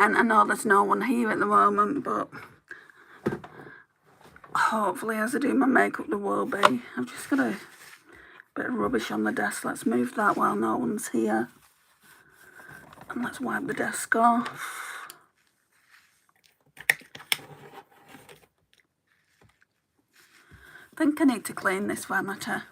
And I know there's no one here at the moment, but hopefully as I do my makeup there will be. I've just got a bit of rubbish on the desk. Let's move that while no one's here. And let's wipe the desk off. I think I need to clean this vanity.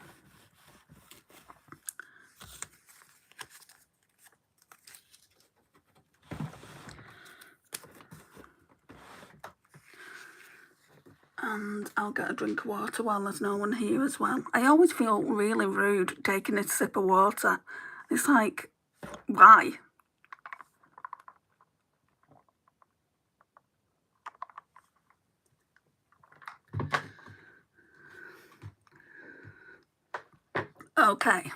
And I'll get a drink of water while there's no one here as well. I always feel really rude taking a sip of water. It's like, why? Okay,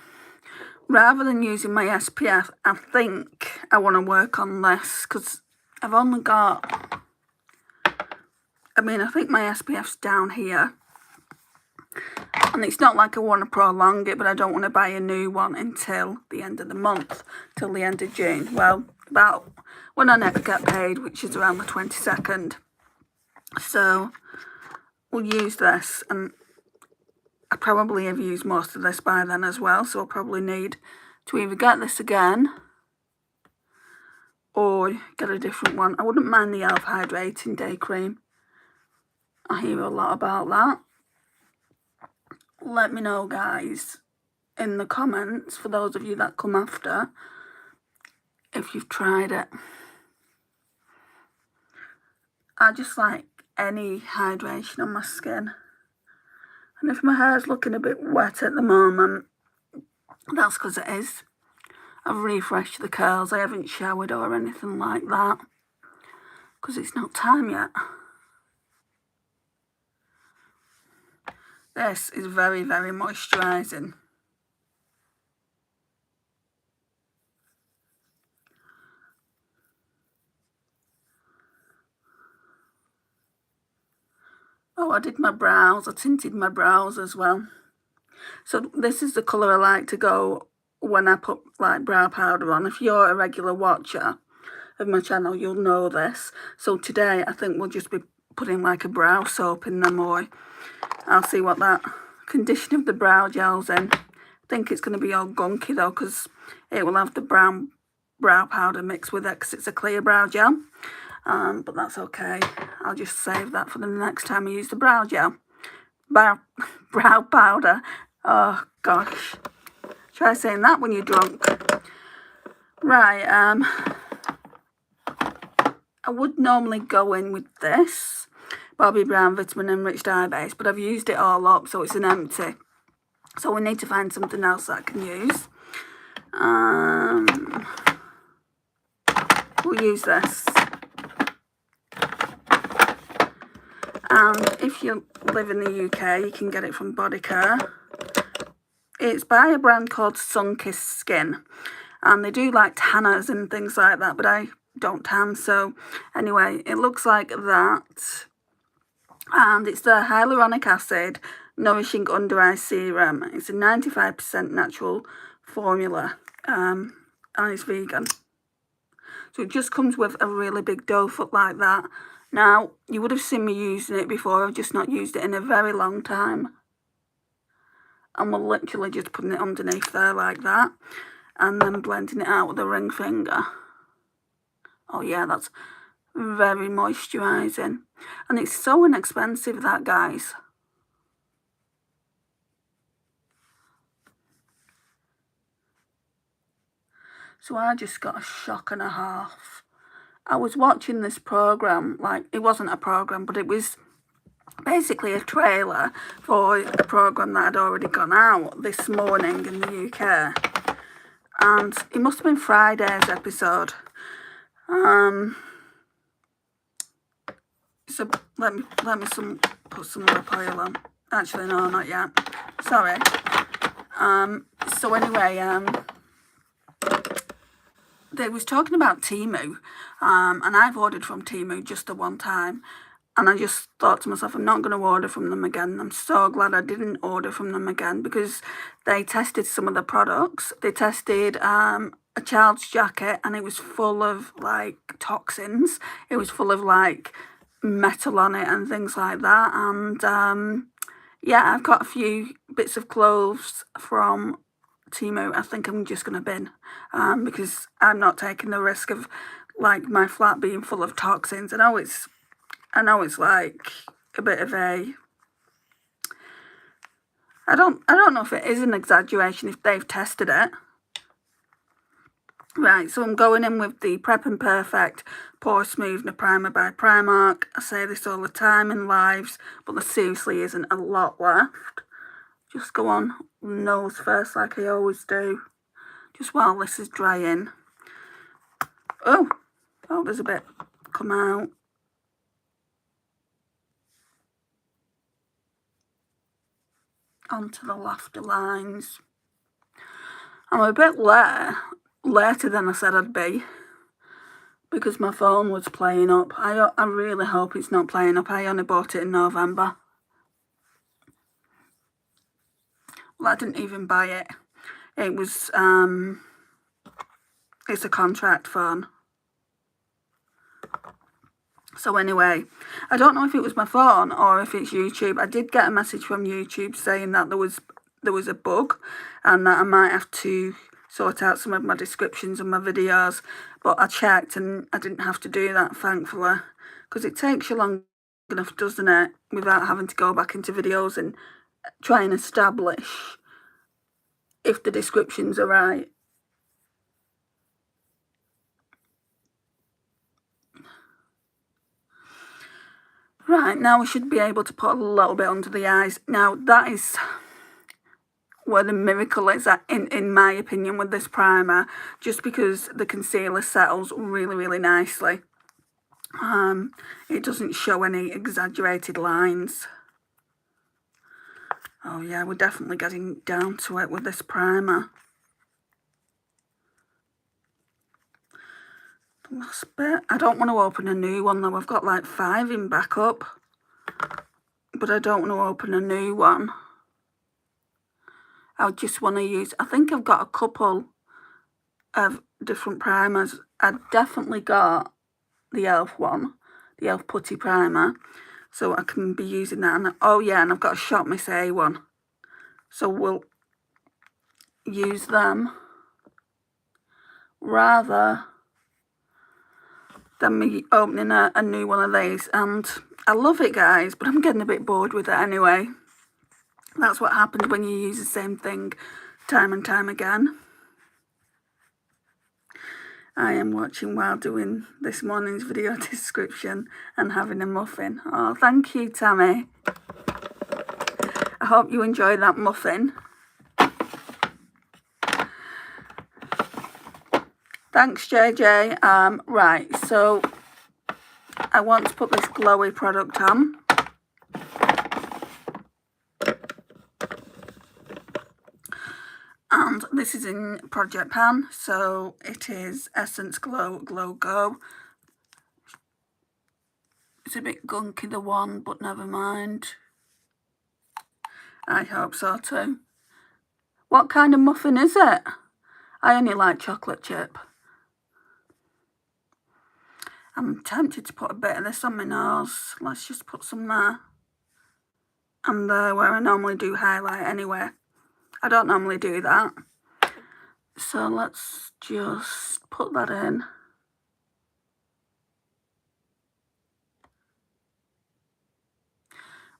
rather than using my SPF, I think I want to work on this because I've only got, I think my SPF's down here. And it's not like I want to prolong it, but I don't want to buy a new one until the end of the month, till the end of June. Well, about when I next get paid, which is around the 22nd. So we'll use this, and I probably have used most of this by then as well, so I'll probably need to either get this again or get a different one. I wouldn't mind the e.l.f. Hydrating Day Cream. I hear a lot about that. Let me know, guys, in the comments, for those of you that come after, if you've tried it. I just like any hydration on my skin. And if my hair's looking a bit wet at the moment, that's because it is. I've refreshed the curls. I haven't showered or anything like that because it's not time yet. This is very, very moisturising. Oh, I did my brows. I tinted my brows as well. So this is the colour I like to go when I put like brow powder on. If you're a regular watcher of my channel, you'll know this. So today I think we'll just be putting like a brow soap in them, or I'll see what that condition of the brow gel's in. I think it's going to be all gunky though, because it will have the brown brow powder mixed with it, because it's a clear brow gel. But that's okay. I'll just save that for the next time I use the brow gel. Brow powder. Oh gosh. Try saying that when you're drunk. Right, I would normally go in with this Bobbi Brown Vitamin Enriched Eye Base, but I've used it all up, so it's an empty. So we need to find something else that I can use. We'll use this. And if you live in the UK, you can get it from Body Care. It's by a brand called Sunkissed Skin. And they do like tanners and things like that, but I don't tan. So anyway, it looks like that. And it's the Hyaluronic Acid Nourishing Under Eye Serum. It's a 95% natural formula. And it's vegan. So it just comes with a really big doe foot like that. Now, you would have seen me using it before. I've just not used it in a very long time. And we're literally just putting it underneath there like that. And then blending it out with a ring finger. Oh yeah, that's very moisturising. And it's so inexpensive, that, guys. So I just got a shock and a half. I was watching this programme, like, it wasn't a programme, but it was basically a trailer for a programme that had already gone out this morning in the UK. And it must have been Friday's episode. So let me put some lip oil on. Actually, no, not yet. Sorry. So anyway, they was talking about Temu, and I've ordered from Temu just the one time, and I just thought to myself, I'm not going to order from them again. I'm so glad I didn't order from them again, because they tested some of the products. They tested a child's jacket, and it was full of like toxins. It was full of like metal on it and things like that. And yeah, I've got a few bits of clothes from Temu. I think I'm just going to bin because I'm not taking the risk of like my flat being full of toxins. I know it's like a bit of a, I don't know if it is an exaggeration if they've tested it. Right, so I'm going in with the Prep and Perfect Pore Smoothner Primer by Primark. I say this all the time in lives, but there seriously isn't a lot left. Just go on nose first like I always do, just while this is drying. Oh, there's a bit come out. Onto the laughter lines. I'm a bit later than I said I'd be because my phone was playing up. I really hope it's not playing up. I only bought it in November. Well, I didn't even buy it. It was, it's a contract phone. So anyway, I don't know if it was my phone or if it's YouTube. I did get a message from YouTube saying that there was a bug and that I might have to sort out some of my descriptions and my videos. But I checked and I didn't have to do that, thankfully, because it takes you long enough, doesn't it, without having to go back into videos and try and establish if the descriptions are right. Right, now we should be able to put a little bit under the eyes. Now, that is where the miracle is, in my opinion, with this primer, just because the concealer settles really, really nicely. It doesn't show any exaggerated lines. Oh yeah, we're definitely getting down to it with this primer. The last bit. I don't want to open a new one though. I've got like 5 in backup, but I don't want to open a new one. I just want to use, I think I've got a couple of different primers. I've definitely got the e.l.f. one, the e.l.f. Putty Primer, so I can be using that. And oh yeah, and I've got a Shop Miss A one, so we'll use them rather than me opening a new one of these. And I love it, guys, but I'm getting a bit bored with it anyway. That's what happens when you use the same thing time and time again. I am watching while doing this morning's video description and having a muffin. Oh, thank you, Tammy. I hope you enjoyed that muffin. Thanks, JJ. Right, so I want to put this glowy product on. And this is in Project Pan, so it is Essence Glow Glow Go. It's a bit gunky, the one, but never mind. I hope so too. What kind of muffin is it? I only like chocolate chip. I'm tempted to put a bit of this on my nose. Let's just put some there. And there, where I normally do highlight anyway. I don't normally do that. So let's just put that in.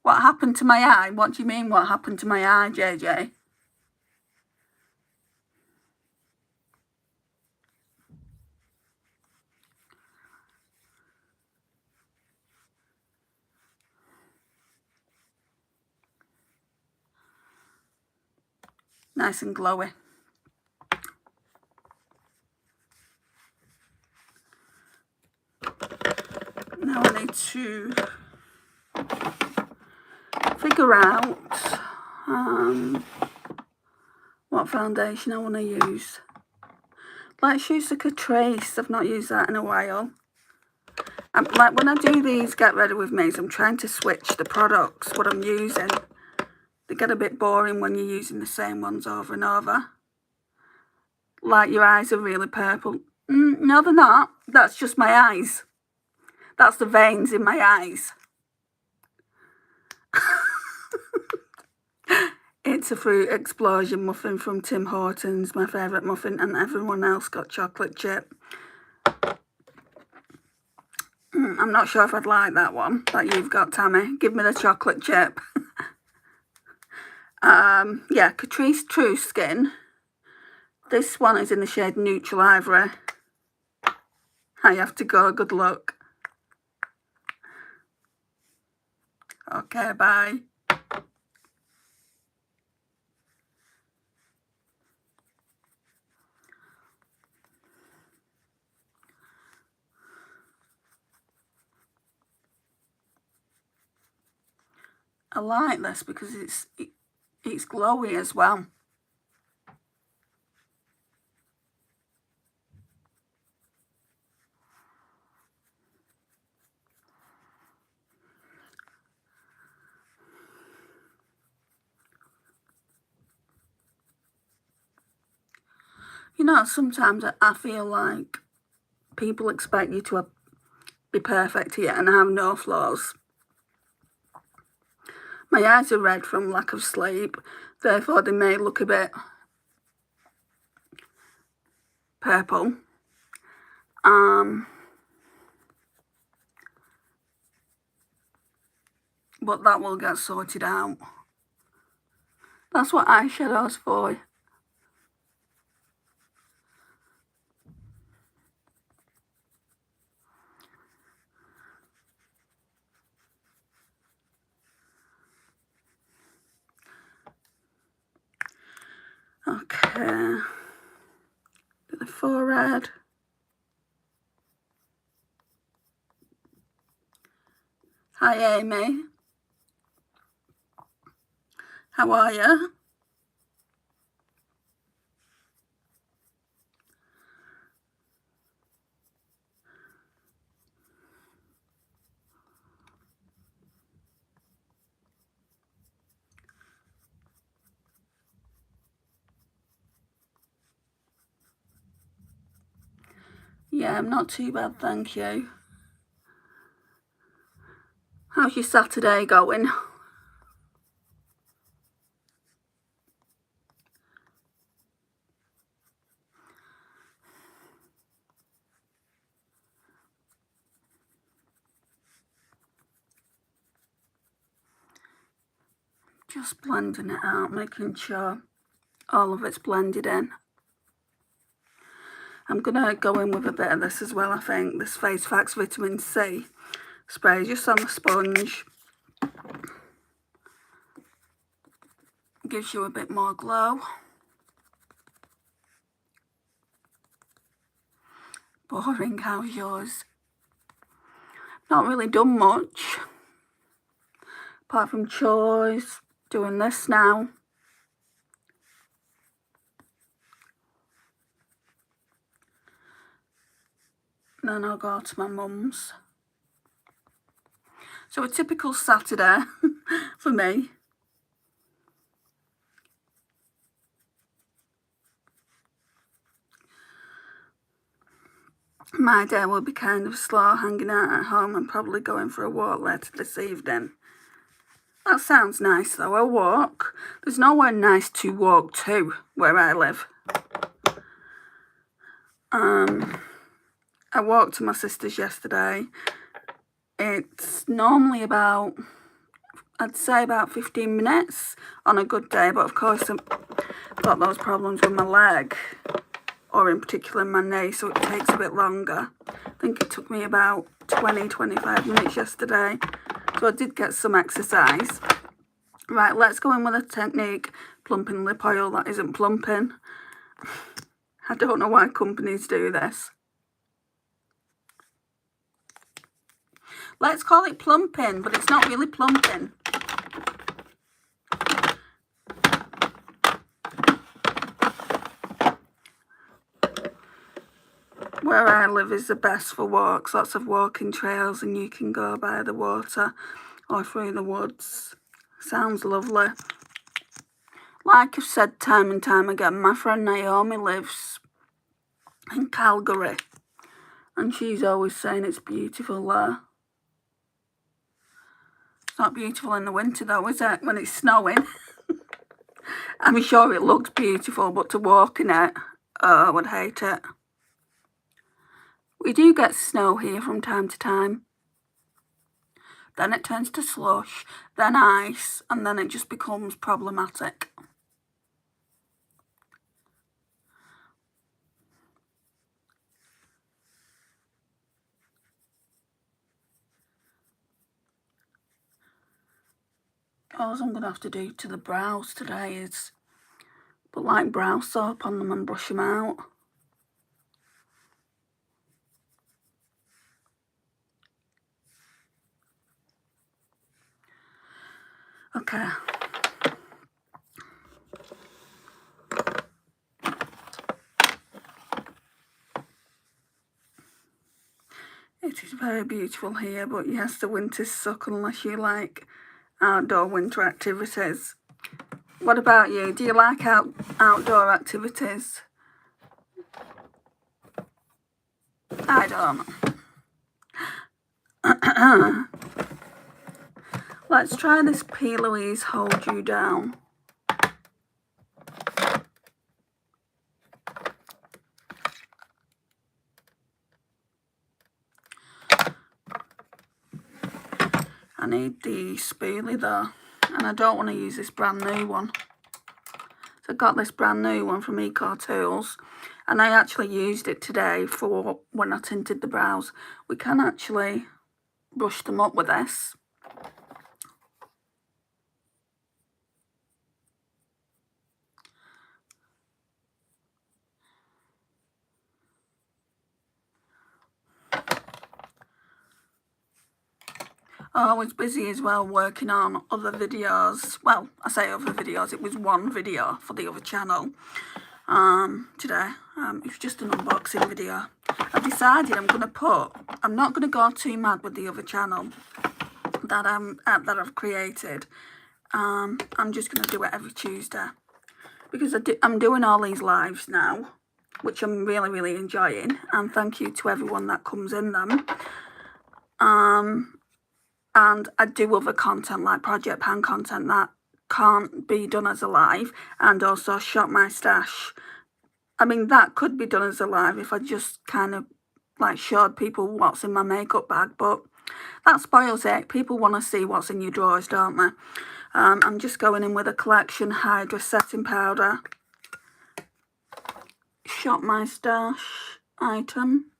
What happened to my eye? What do you mean, what happened to my eye, JJ? Nice and glowy. Now I need to figure out what foundation I want to use. Let's use the Catrice. I've not used that in a while. Like when I do these get ready with me's, I'm trying to switch the products, what I'm using. They get a bit boring when you're using the same ones over and over. like your eyes are really purple. No, they're not. That's just my eyes. That's the veins in my eyes. It's a fruit explosion muffin from Tim Hortons, my favourite muffin, and everyone else got chocolate chip. I'm not sure if I'd like that one that you've got, Tammy. Give me the chocolate chip. Yeah, Catrice True Skin. This one is in the shade Neutral Ivory. I have to go. Good luck. Okay, bye. I like this because it's glowy as well. You know, sometimes I feel like people expect you to be perfect here and have no flaws. My eyes are red from lack of sleep, therefore they may look a bit purple. But that will get sorted out. That's what eyeshadow's for. Okay, do the forehead. Hi Amy, how are you? Yeah, I'm not too bad, thank you. How's your Saturday going? Just blending it out, making sure all of it's blended in. I'm going to go in with a bit of this as well, I think. This Face Facts Vitamin C spray just on the sponge. Gives you a bit more glow. Boring, how's yours? Not really done much. Apart from chores, doing this now. Then I'll go to my mum's. So a typical Saturday for me. My day will be kind of slow, hanging out at home and probably going for a walk later this evening. That sounds nice though, a walk. There's nowhere nice to walk to where I live. I walked to my sister's yesterday. It's normally about, I'd say about 15 minutes on a good day, but of course I've got those problems with my leg, or in particular my knee, so it takes a bit longer. I think it took me about 20-25 minutes yesterday, so I did get some exercise. Right, let's go in with a technique, plumping lip oil that isn't plumping. I don't know why companies do this. Let's call it plumping, but it's not really plumping. Where I live is the best for walks, lots of walking trails, and you can go by the water or through the woods. Sounds lovely. Like I've said time and time again, my friend Naomi lives in Calgary. And she's always saying it's beautiful there. It's not beautiful in the winter though, is it? When it's snowing. I'm sure it looks beautiful, but to walk in it, oh, I would hate it. We do get snow here from time to time. Then it turns to slush, then ice, and then it just becomes problematic. All I'm going to have to do to the brows today is put like brow soap on them and brush them out. Okay. It is very beautiful here, but yes, the winters suck unless you like outdoor winter activities. What about you? Do you like outdoor activities? I don't. Let's try this PLOUISE Hold You Down. I need the spoolie though, and I don't want to use this brand new one. So I got this brand new one from Eco Tools, and I actually used it today for when I tinted the brows. We can actually brush them up with this. Oh, I was busy as well working on other videos. Well, I say other videos, it was one video for the other channel today. It was just an unboxing video. I've decided I'm not going to go too mad with the other channel that I've created. I'm just going to do it every Tuesday. Because I'm doing all these lives now, which I'm really, really enjoying. And thank you to everyone that comes in them. And I do other content like Project Pan content that can't be done as a live, and also Shop My Stash. I mean, that could be done as a live if I just kind of like showed people what's in my makeup bag, but that spoils it. People want to see what's in your drawers, don't they? I'm just going in with a collection Hydra setting powder. Shop My Stash item.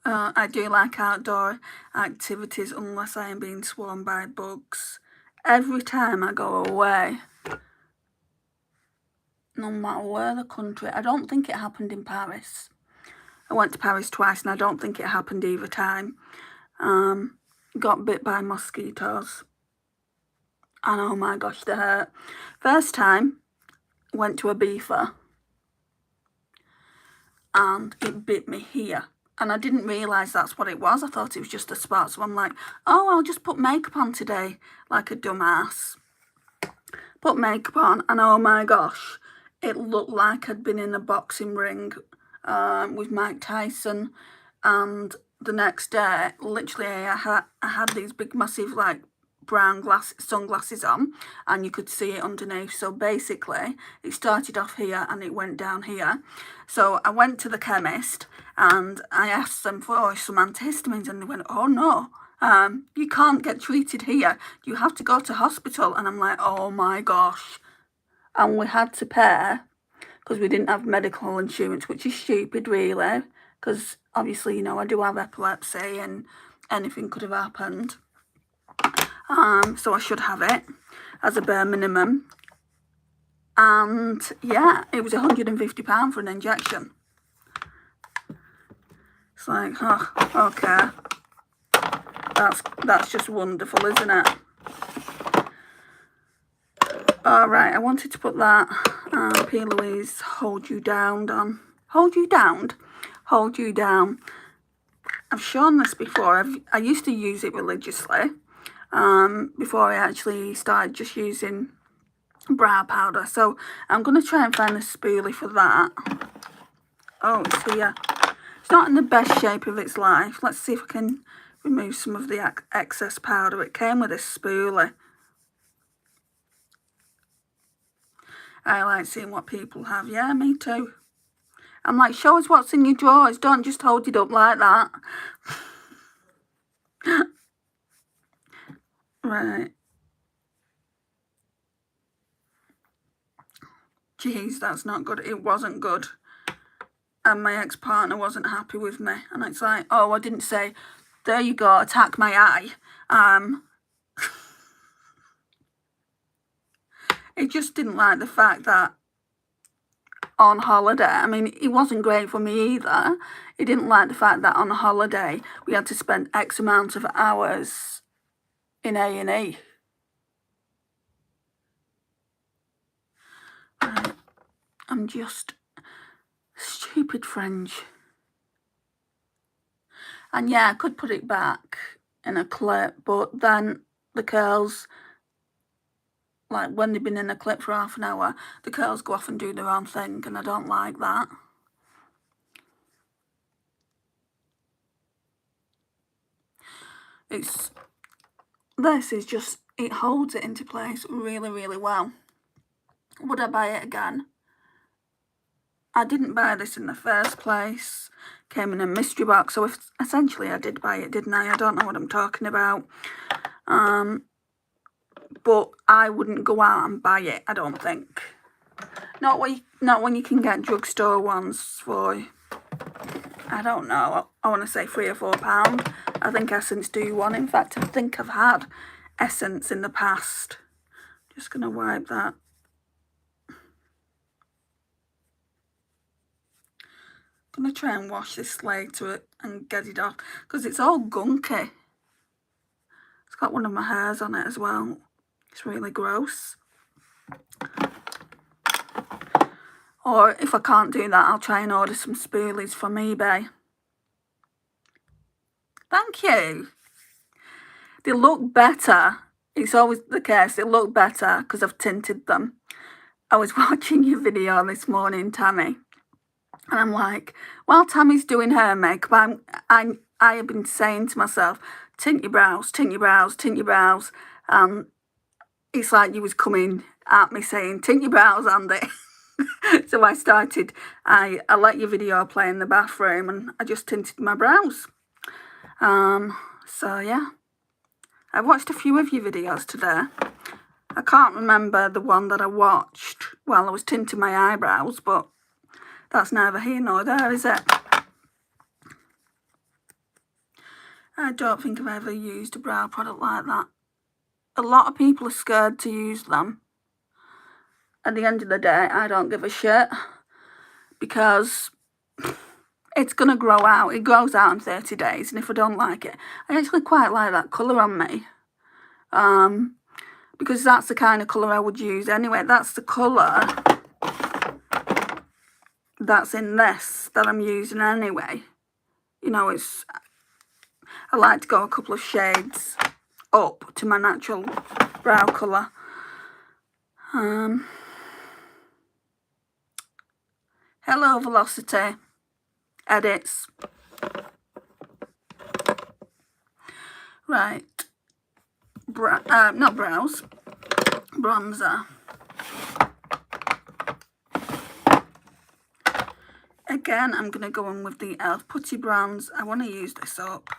I do like outdoor activities unless I am being swarmed by bugs. Every time I go away, no matter where the country, I don't think it happened in Paris. I went to Paris twice and I don't think it happened either time. Got bit by mosquitoes. And oh my gosh, they hurt. First time, went to Ibiza and it bit me here. And I didn't realise that's what it was. I thought it was just a spot. So I'm like, oh, I'll just put makeup on today, like a dumbass. Put makeup on, and oh my gosh, it looked like I'd been in a boxing ring with Mike Tyson. And the next day, literally, I had these big, massive, like, brown sunglasses on, and you could see it underneath. So basically, it started off here and it went down here. So I went to the chemist and I asked them for some antihistamines, and they went, oh no, you can't get treated here, you have to go to hospital. And I'm like, oh my gosh. And we had to pay because we didn't have medical insurance, which is stupid really, because obviously, you know, I do have epilepsy and anything could have happened. So I should have it as a bare minimum. And yeah, it was £150 for an injection. It's like, oh, okay. That's just wonderful, isn't it? Alright, I wanted to put that PLOUISE Hold You Down on. Hold You Down? Hold You Down. I've shown this before. I used to use it religiously. Before I actually started just using brow powder. So I'm going to try and find the spoolie for that. Oh, it's here. It's not in the best shape of its life. Let's see if I can remove some of the excess powder. It came with a spoolie. I like seeing what people have. Yeah, me too. I'm like, show us what's in your drawers. Don't just hold it up like that. Right. Jeez, that's not good. It wasn't good. And my ex-partner wasn't happy with me. And it's like, oh, I didn't say, there you go, attack my eye. He just didn't like the fact that on holiday, I mean, it wasn't great for me either. He didn't like the fact that on holiday we had to spend X amount of hours in A&E. Right. I'm just stupid French. And yeah, I could put it back in a clip, but then the curls, like when they've been in a clip for half an hour, the curls go off and do their own thing, and I don't like that. This is just, it holds it into place really, really well. Would I buy it again? I didn't buy this in the first place. Came in a mystery box, so essentially I did buy it, didn't I? I don't know what I'm talking about. But I wouldn't go out and buy it, I don't think. Not when you can get drugstore ones for, I don't know, I want to say £3 or £4. I think Essence do one. In fact, I think I've had Essence in the past. Just going to wipe that. I'm going to try and wash this later and get it off, because it's all gunky. It's got one of my hairs on it as well. It's really gross. Or if I can't do that, I'll try and order some spoolies from eBay. Thank you. They look better. It's always the case. They look better because I've tinted them. I was watching your video this morning, Tammy, and I'm like, while Tammy's doing her makeup, I have been saying to myself, tint your brows, tint your brows, tint your brows. It's like you was coming at me saying, tint your brows, Andy. So I started, I let your video play in the bathroom and I just tinted my brows. So yeah, I've watched a few of your videos today. I can't remember the one that I watched while I was tinting my eyebrows, but that's neither here nor there, is it? I don't think I've ever used a brow product like that. A lot of people are scared to use them. At the end of the day, I don't give a shit, because it's going to grow out. It grows out in 30 days, and if I don't like it, I actually quite like that colour on me. Because that's the kind of colour I would use anyway. That's the colour that's in this that I'm using anyway. You know, I like to go a couple of shades up to my natural brow colour. Hello, Velocity. Edits. Right. Not brows. Bronzer. Again, I'm going to go in with the e.l.f. Putty Bronze. I want to use this up.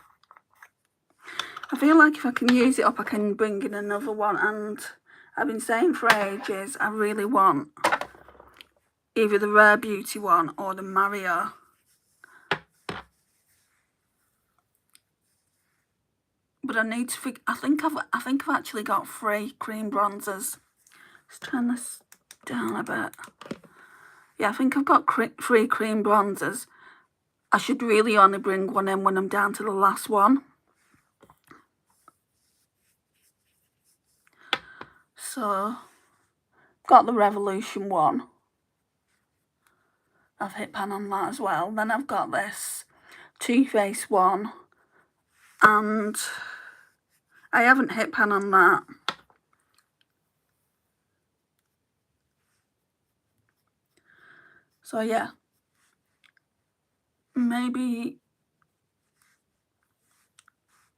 I feel like if I can use it up, I can bring in another one. And I've been saying for ages, I really want either the Rare Beauty one or the Mario. But I need to. I think I've actually got 3 cream bronzers. Let's turn this down a bit. Yeah, I think I've got 3 cream bronzers. I should really only bring one in when I'm down to the last one. So, got the Revolution one. I've hit pan on that as well. Then I've got this Too Faced one. And I haven't hit pan on that. So yeah, maybe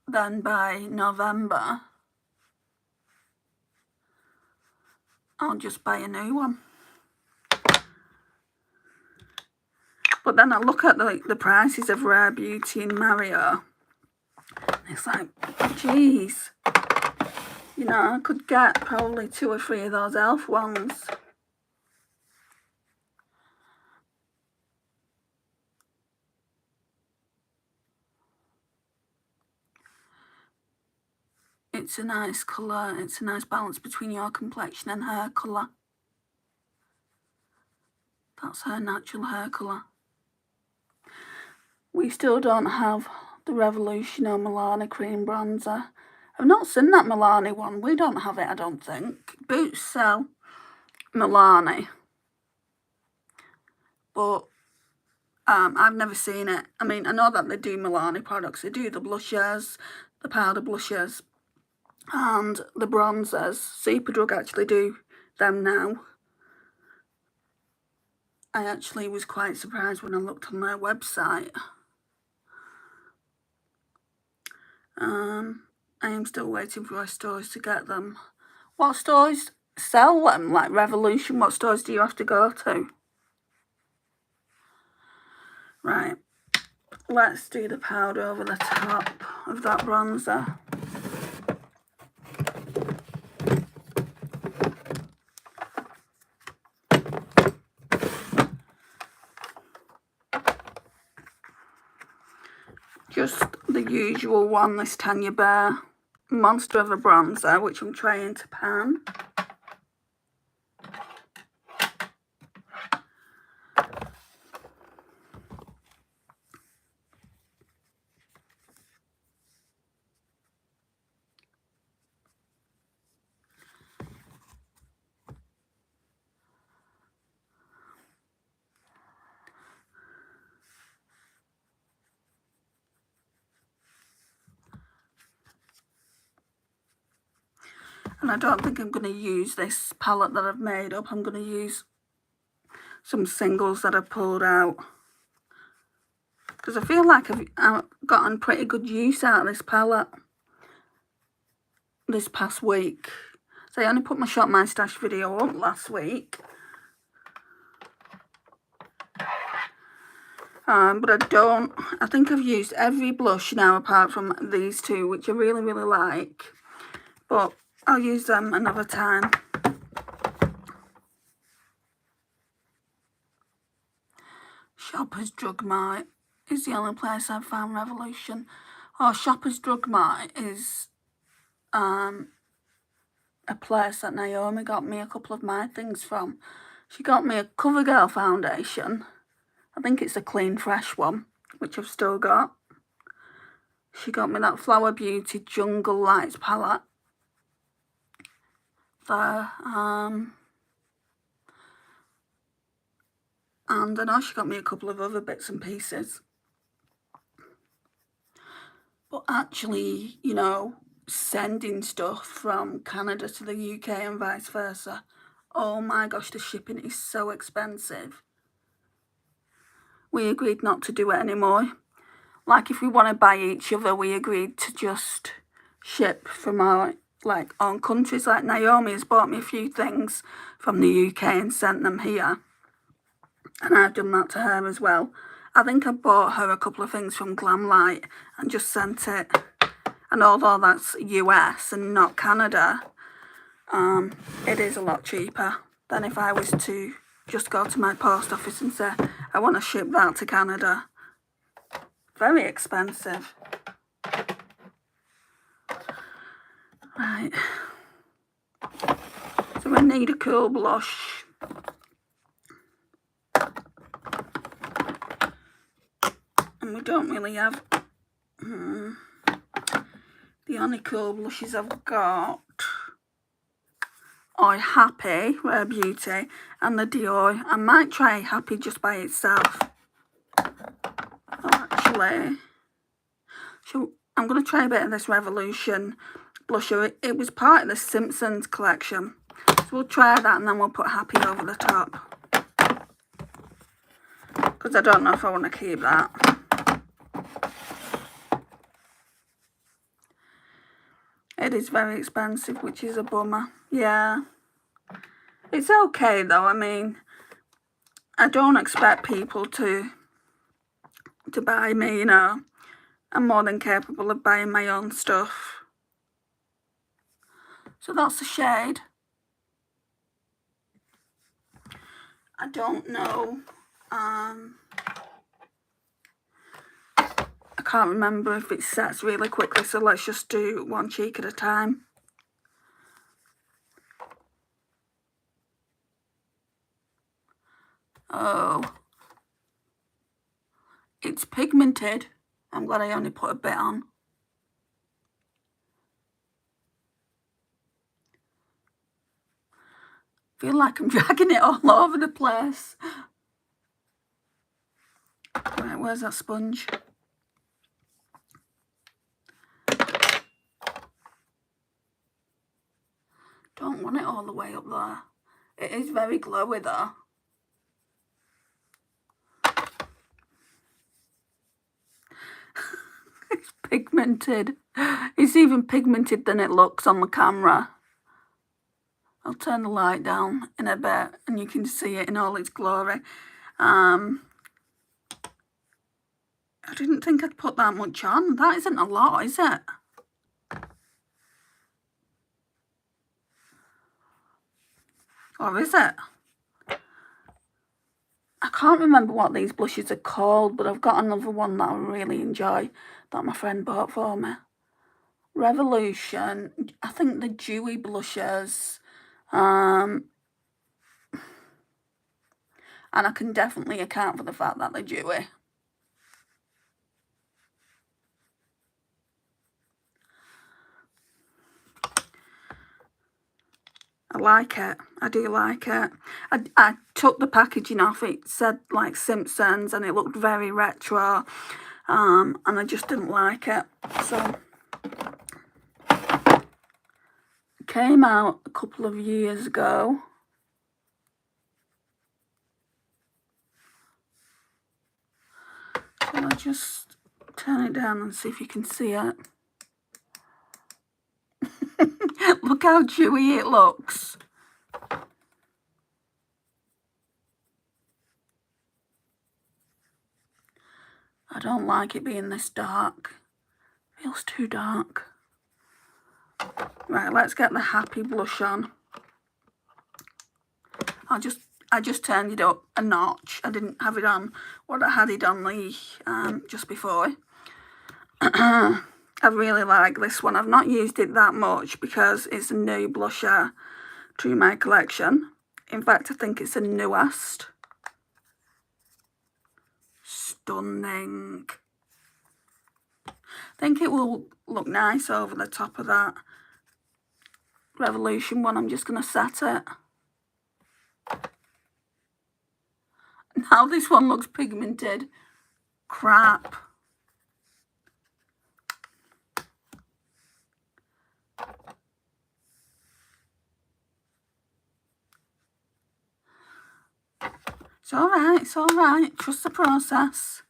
then by November I'll just buy a new one. But then I look at the prices of Rare Beauty and Mario. It's like, geez, you know, I could get probably 2 or 3 of those elf ones. It's a nice colour. It's a nice balance between your complexion and hair colour. That's her natural hair colour. We still don't have the Revolution or Milani cream bronzer. I've not seen that Milani one. We don't have it, I don't think. Boots sell Milani, but I've never seen it. I mean, I know that they do Milani products. They do the blushers, the powder blushers, and the bronzers. Superdrug actually do them now. I actually was quite surprised when I looked on their website. I am still waiting for our stores to get them. What stores sell them? Like Revolution, what stores do you have to go to? Right, let's do the powder over the top of that bronzer. Just the usual one, this Tanya Bear monster of a bronzer, which I'm trying to pan. And I don't think I'm going to use this palette that I've made up. I'm going to use some singles that I've pulled out, because I feel like I've gotten pretty good use out of this palette this past week. So I only put my Shop My Stash video up last week. But I think I've used every blush now apart from these two, which I really, really like. But I'll use them another time. Shoppers Drug Mart is the only place I've found Revolution. Oh, Shoppers Drug Mart is a place that Naomi got me a couple of my things from. She got me a CoverGirl foundation. I think it's a Clean Fresh one, which I've still got. She got me that Flower Beauty Jungle Lights palette there. And I know she got me a couple of other bits and pieces. But actually, you know, sending stuff from Canada to the UK and vice versa, oh my gosh, the shipping is so expensive. We agreed not to do it anymore. Like, if we want to buy each other, we agreed to just ship from our own countries. Like, Naomi has bought me a few things from the UK and sent them here, and I've done that to her as well. I think I bought her a couple of things from Glamlight and just sent it. And although that's US and not Canada, it is a lot cheaper than if I was to just go to my post office and say, I want to ship that to Canada. Very expensive. Right. So I need a cool blush. And we don't really have... The only cool blushes I've got are Happy, Rare Beauty, and the Dior. I might try Happy just by itself. Actually, so I'm going to try a bit of this Revolution blusher. It was part of the Simpsons collection. So we'll try that and then we'll put Happy over the top. because I don't know if I want to keep that. It is very expensive, which is a bummer. Yeah. It's okay though. I mean, I don't expect people to buy me, you know. I'm more than capable of buying my own stuff. So that's the shade. I don't know. I can't remember if it sets really quickly, so let's just do one cheek at a time. Oh, it's pigmented. I'm glad I only put a bit on. I feel like I'm dragging it all over the place. Right, where's that sponge? Don't want it all the way up there. It is very glowy though. It's pigmented. It's even pigmented than it looks on the camera. I'll turn the light down in a bit and you can see it in all its glory. I didn't think I'd put that much on. That isn't a lot, is it? Or is it? I can't remember what these blushes are called, but I've got another one that I really enjoy that my friend bought for me. Revolution. I think the dewy blushes. And I can definitely account for the fact that they're dewy. I like it. I do like it. I took the packaging off. It said like Simpsons and it looked very retro. And I just didn't like it. So it came out a couple of years ago. So I'll just turn it down and see if you can see it. Look how dewy it looks. I don't like it being this dark. Feels too dark. Right, let's get the Happy blush on. I just turned it up a notch. I didn't have it on what I had it on the just before. I really like this one. I've not used it that much because it's a new blusher to my collection. In fact, I think it's the newest. Stunning. I think it will look nice over the top of that Revolution one. I'm just going to set it. Now this one looks pigmented. Crap. It's alright, it's alright. Trust the process.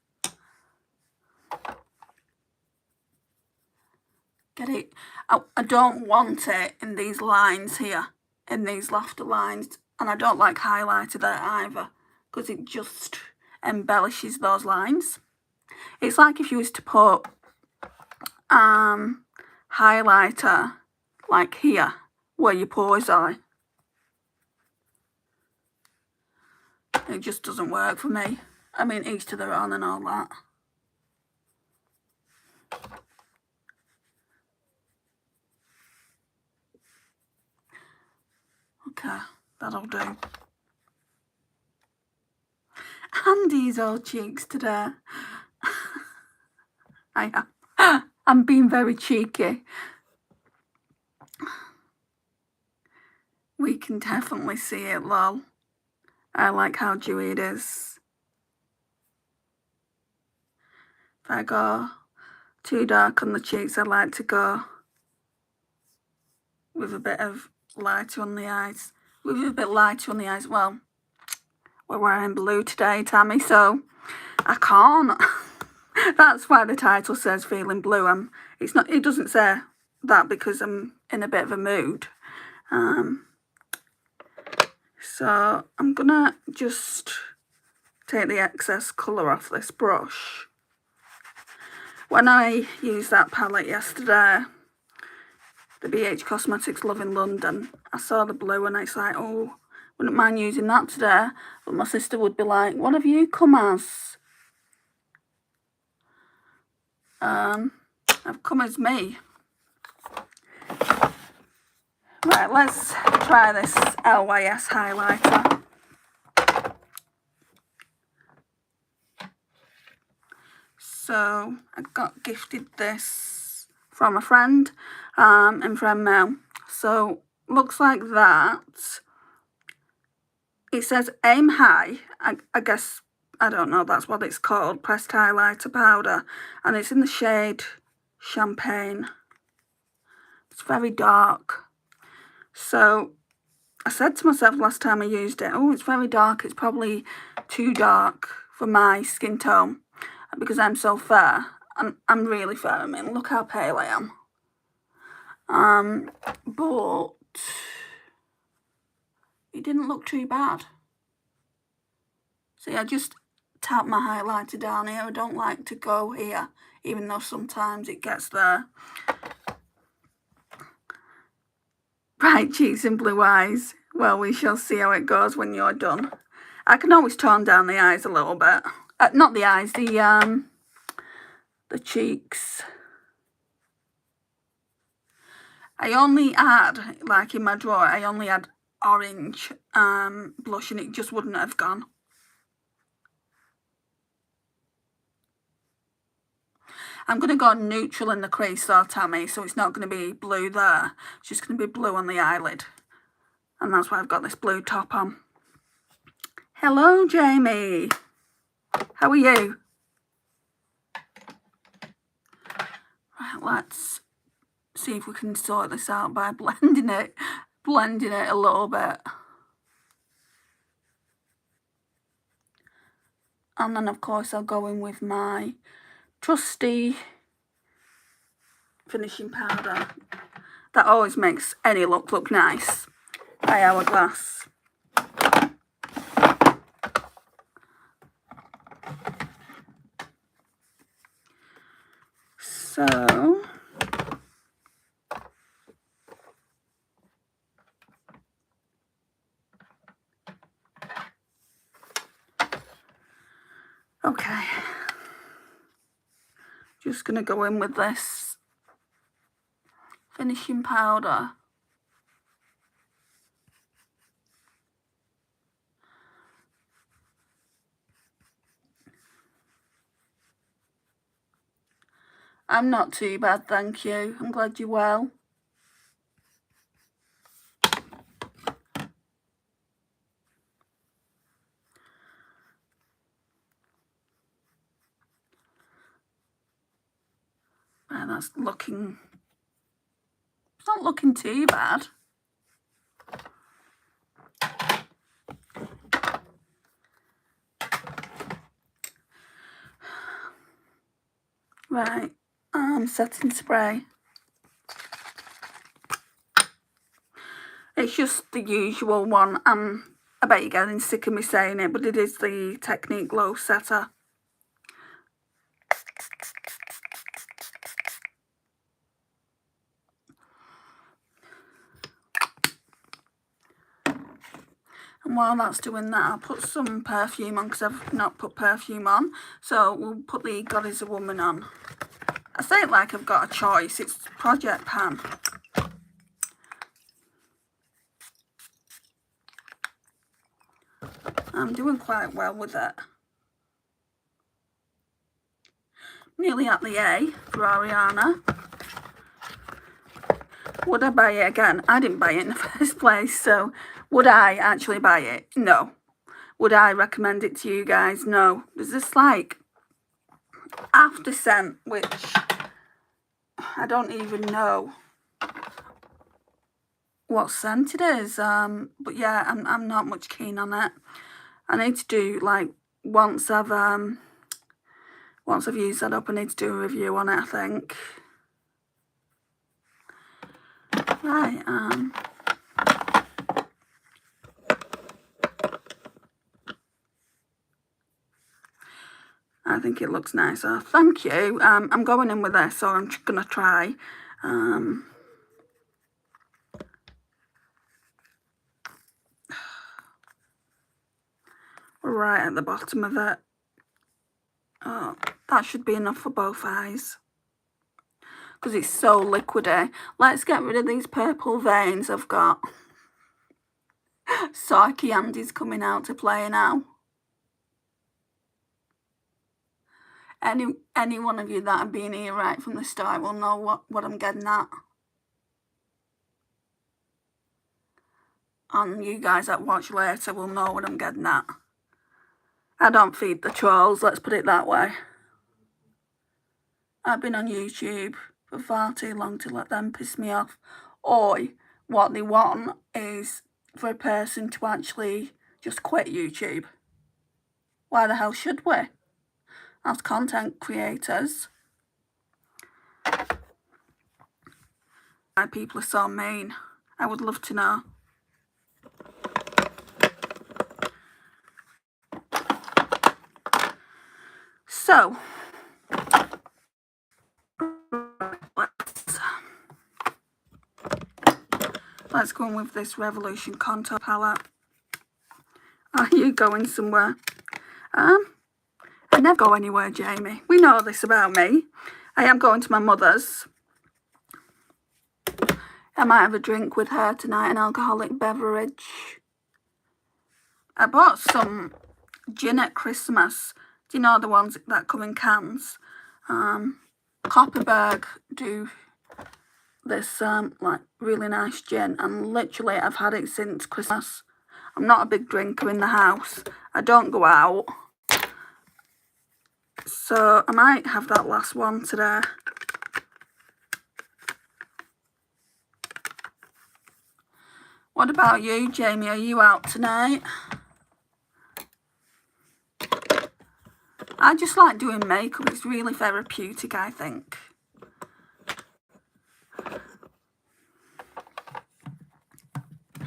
Get it? I don't want it in these lines here, in these laughter lines. And I don't like highlighter there either, because it just embellishes those lines. It's like if you was to put highlighter like here, where your pores are. It just doesn't work for me. I mean, each to their own and all that. Okay, that'll do. Andy's all cheeks today. I am. I'm being very cheeky. We can definitely see it, lol. I like how dewy it is. If I go too dark on the cheeks, I like to go with a bit of lighter on the eyes. With a bit lighter on the eyes, well, we're wearing blue today, Tammy, so I can't. That's why the title says feeling blue. It's not. It doesn't say that because I'm in a bit of a mood. So I'm gonna just take the excess colour off this brush. When I used that palette yesterday, the BH Cosmetics Love in London, I saw the blue and it's like, oh, wouldn't mind using that today. But my sister would be like, what have you come as? I've come as me. Right, let's try this LYS highlighter. So I got gifted this from a friend in friend mail. So looks like that. It says aim high. I guess, I don't know, that's what it's called, pressed highlighter powder. And it's in the shade Champagne. It's very dark. So I said to myself last time I used it, oh, it's very dark. It's probably too dark for my skin tone because I'm so fair. I'm really fair. I mean, look how pale I am. But it didn't look too bad. See, I just tap my highlighter down here. I don't like to go here, even though sometimes it gets there. Bright cheeks and blue eyes. Well, we shall see how it goes when you're done. I can always tone down the eyes a little bit. Not the eyes, the cheeks. I only had, like in my drawer, I only had orange blush and it just wouldn't have gone. I'm going to go neutral in the crease though, Tammy, so it's not going to be blue there. It's just going to be blue on the eyelid. And that's why I've got this blue top on. Hello, Jamie. How are you? Right, let's see if we can sort this out by blending it a little bit. And then, of course, I'll go in with my trusty finishing powder. That always makes any look nice. By Hourglass. So okay, just gonna go in with this finishing powder. I'm not too bad, thank you. I'm glad you're well. Right, that's looking, it's not looking too bad. Right, setting spray. It's just the usual one. I bet you're getting sick of me saying it, but it is the Technique Glow Setter. And while that's doing that, I'll put some perfume on because I've not put perfume on. So we'll put the God Is a Woman on. I say it like I've got a choice. It's Project Pan. I'm doing quite well with it. Nearly at the A for Ariana. Would I buy it again? I didn't buy it in the first place, so would I actually buy it? No. Would I recommend it to you guys? No. There's this like after scent, which I don't even know what scent it is. But yeah, I'm not much keen on it. I need to do, like, once I've used that up, I need to do a review on it, I think. Right, I think it looks nicer. Thank you. I'm going in with this, so I'm just going to try. Right at the bottom of it. Oh, that should be enough for both eyes, because it's so liquidy. Let's get rid of these purple veins I've got. Psyche Andy's coming out to play now. Any one of you that have been here right from the start will know what I'm getting at. And you guys that watch later will know what I'm getting at. I don't feed the trolls, let's put it that way. I've been on YouTube for far too long to let them piss me off. Or what they want is for a person to actually just quit YouTube. Why the hell should we? As content creators. Why people are so mean. I would love to know. So, let's go on with this Revolution Contour palette. Are you going somewhere? I never go anywhere, Jamie. We know this about me. I am going to my mother's. I might have a drink with her tonight, an alcoholic beverage. I bought some gin at Christmas. Do you know the ones that come in cans? Copperberg do this like really nice gin, and literally I've had it since Christmas. I'm not a big drinker in the house. I don't go out. So I might have that last one today. What about you, Jamie? Are you out tonight? I just like doing makeup. It's really therapeutic, I think.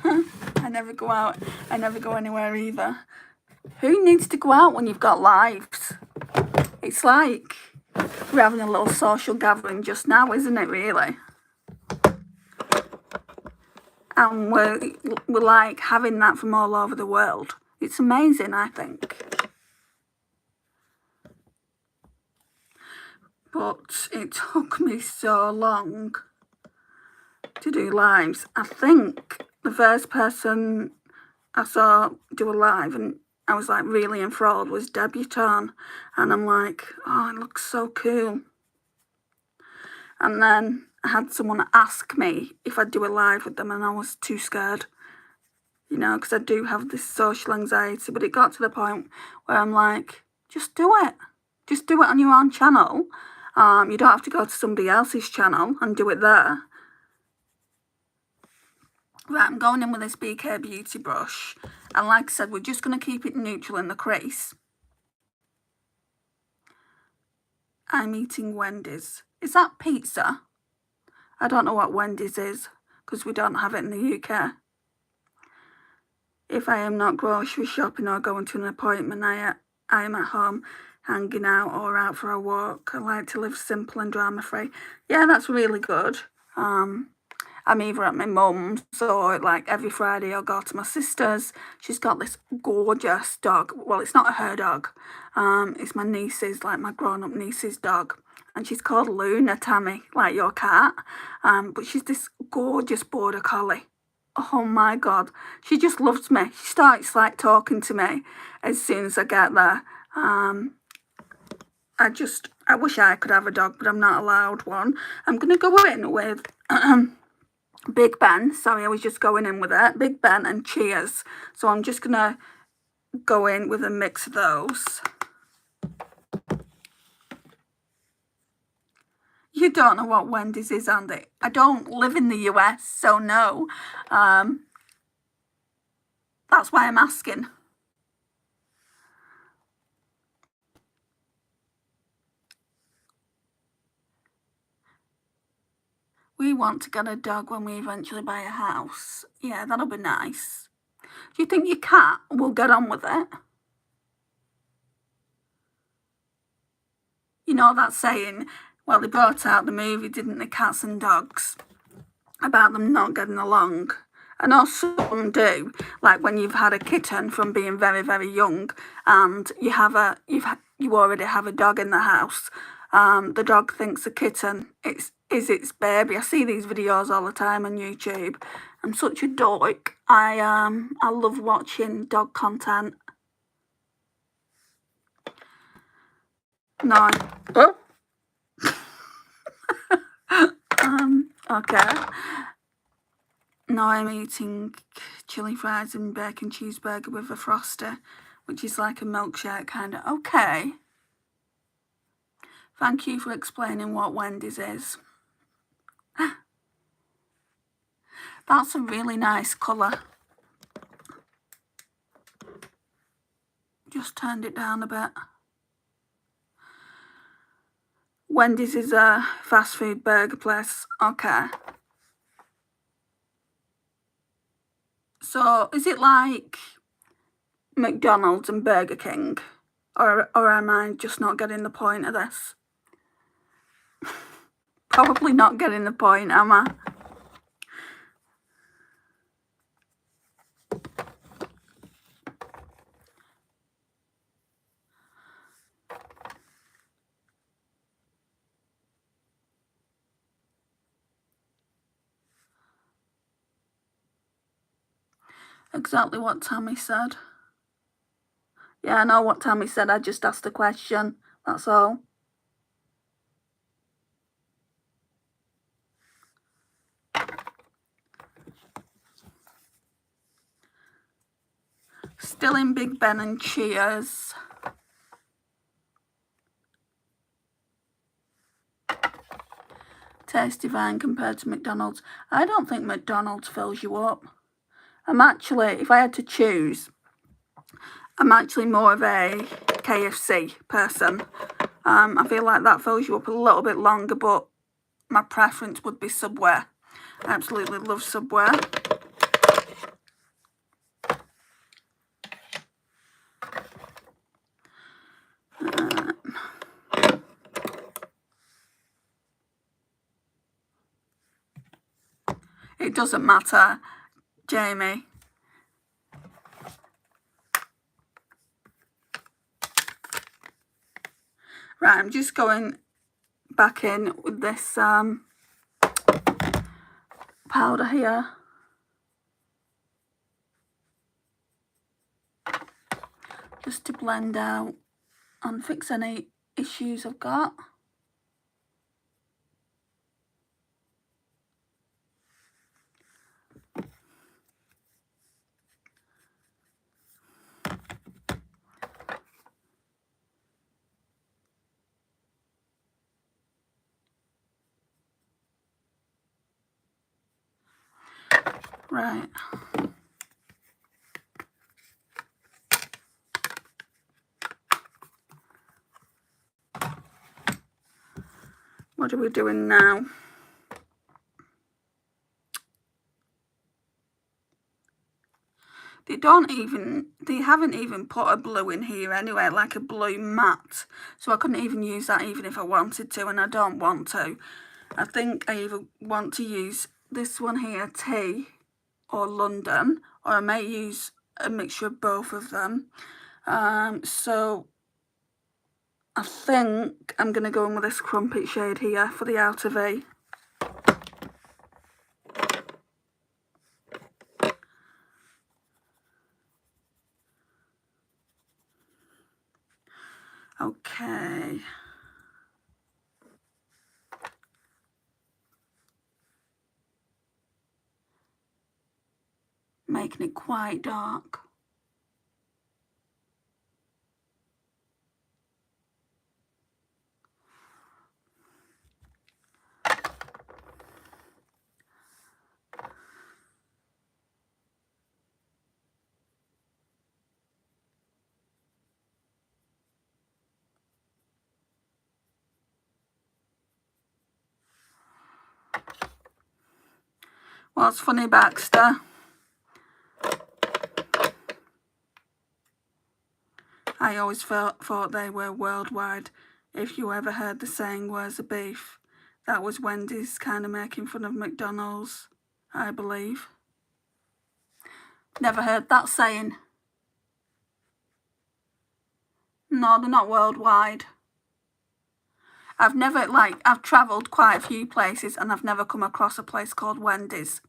I never go out. I never go anywhere either. Who needs to go out when you've got lives? It's like we're having a little social gathering just now, isn't it, really? And we're like having that from all over the world. It's amazing, I think. But it took me so long to do lives. I think the first person I saw do a live and I was like really enthralled was Debutante. And I'm like, oh, it looks so cool. And then I had someone ask me if I'd do a live with them and I was too scared. You know, because I do have this social anxiety. But it got to the point where I'm like, just do it. Just do it on your own channel. You don't have to go to somebody else's channel and do it there. Right, I'm going in with this BK Beauty brush. And like I said, we're just going to keep it neutral in the crease. I'm eating Wendy's. Is that pizza? I don't know what Wendy's is, because we don't have it in the UK. If I am not grocery shopping or going to an appointment, I am at home hanging out or out for a walk. I like to live simple and drama-free. Yeah, that's really good. I'm either at my mum's or like every Friday I'll go to my sister's. She's got this gorgeous dog. Well, it's not her dog. It's my niece's, like my grown-up niece's dog. And she's called Luna, Tammy, like your cat. But she's this gorgeous border collie. Oh my God. She just loves me. She starts like talking to me as soon as I get there. I wish I could have a dog, but I'm not allowed one. I'm going to go in with Big Ben. Sorry, I was just going in with it. Big Ben and Cheers. So I'm just going to go in with a mix of those. You don't know what Wendy's is, Andy. I don't live in the US, so no. That's why I'm asking. We want to get a dog when we eventually buy a house. Yeah, that'll be nice. Do you think your cat will get on with it? You know that saying, well, they brought out the movie, didn't they, Cats and Dogs, about them not getting along. I know some do, like when you've had a kitten from being very, very young, and you already have a dog in the house. The dog thinks the kitten is its baby. I see these videos all the time on YouTube. I'm such a dork. I love watching dog content. No. Oh. Okay. Now I'm eating chili fries and bacon cheeseburger with a frosty, which is like a milkshake kind of. Okay. Thank you for explaining what Wendy's is. That's a really nice colour. Just turned it down a bit. Wendy's is a fast food burger place. Okay. So, is it like McDonald's and Burger King? Or am I just not getting the point of this? Probably not getting the point, am I? Exactly what Tammy said. Yeah, I know what Tammy said. I just asked a question. That's all. Still in Big Ben and Cheers. Tastes divine compared to McDonald's. I don't think McDonald's fills you up. I'm actually, if I had to choose, I'm actually more of a KFC person. I feel like that fills you up a little bit longer, but my preference would be Subway. I absolutely love Subway. It doesn't matter, Jamie. Right, I'm just going back in with this powder here. Just to blend out and fix any issues I've got. Right. What are we doing now? They haven't even put a blue in here anyway, like a blue matte. So I couldn't even use that even if I wanted to, and I don't want to. I think I either want to use this one here, Tea, or London, or I may use a mixture of both of them. So I think I'm going to go in with this Crumpet shade here for the outer V. Okay. Making it quite dark. What's funny, Baxter? I always thought they were worldwide. If you ever heard the saying, "Where's the beef?" That was Wendy's kind of making fun of McDonald's, I believe. Never heard that saying. No, they're not worldwide. I've never, I've travelled quite a few places and I've never come across a place called Wendy's.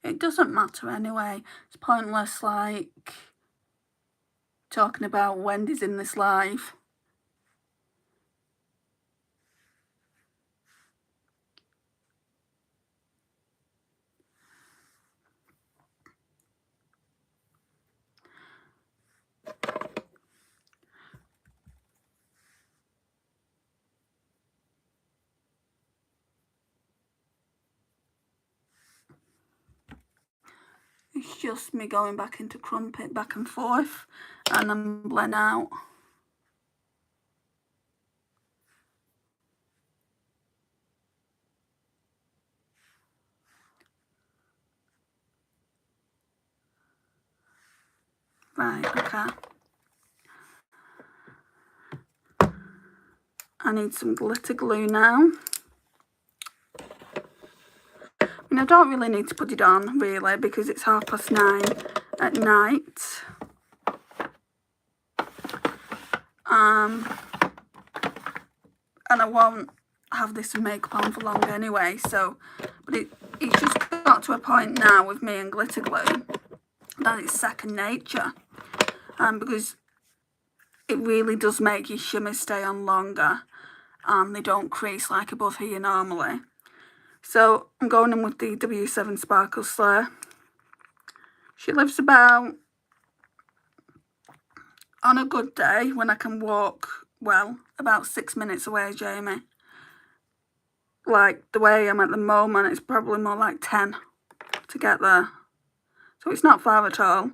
It doesn't matter anyway. It's pointless, talking about Wendy's in this live. It's just me going back into Crumpet back and forth and I'm blending out. Right, okay. I need some glitter glue now. And I don't really need to put it on, really, because it's 9:30 at night. And I won't have this makeup on for long anyway, so, but it's just got to a point now with me and glitter glue that it's second nature, because it really does make your shimmers stay on longer and they don't crease like above here normally. So I'm going in with the W7 Sparkle Slayer. She lives about, on a good day when I can walk well, about 6 minutes away, Jamie. Like the way I'm at the moment, it's probably more like 10 to get there. So it's not far at all.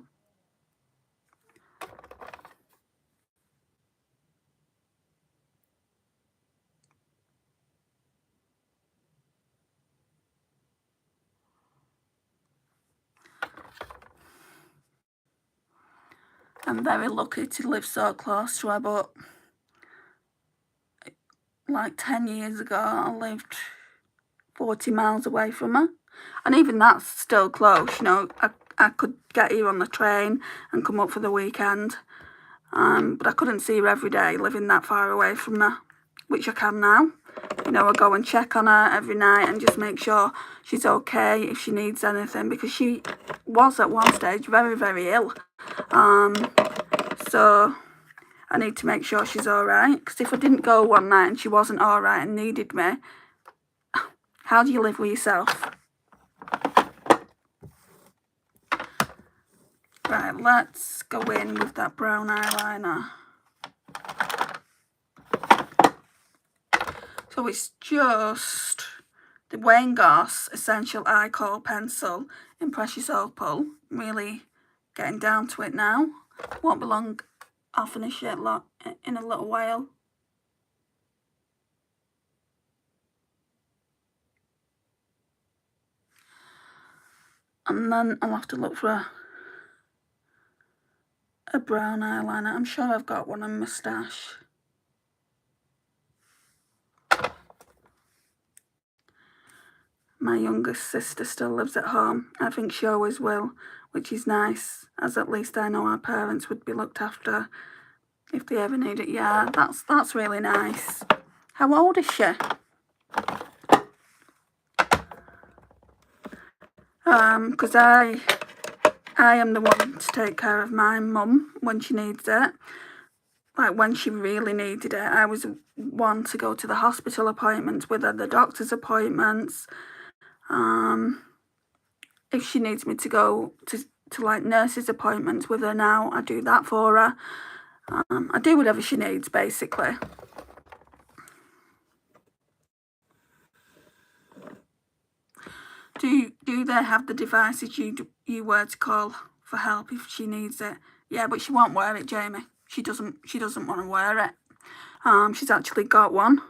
I'm very lucky to live so close to her, but like 10 years ago, I lived 40 miles away from her. And even that's still close, you know. I could get here on the train and come up for the weekend. But I couldn't see her every day living that far away from her, which I can now. You know, I go and check on her every night and just make sure she's okay if she needs anything, because she was at one stage very, very ill. So I need to make sure she's alright, because if I didn't go one night and she wasn't alright and needed me, how do you live with yourself? Right, let's go in with that brown eyeliner. So it's just the Wayne Goss Essential Eye Kohl Pencil in Precious Opal. Really getting down to it now. Won't be long, I'll finish it in a little while. And then I'll have to look for a brown eyeliner. I'm sure I've got one on my stash. My youngest sister still lives at home. I think she always will, which is nice, as at least I know our parents would be looked after if they ever need it. Yeah, that's really nice. How old is she? Because I am the one to take care of my mum when she needs it. Like when she really needed it, I was one to go to the hospital appointments with her, the doctor's appointments. If she needs me to go to like nurses' appointments with her now, I do that for her. I do whatever she needs, basically. Do they have the devices you were to call for help if she needs it? Yeah, but she won't wear it, Jamie. She doesn't want to wear it. She's actually got one.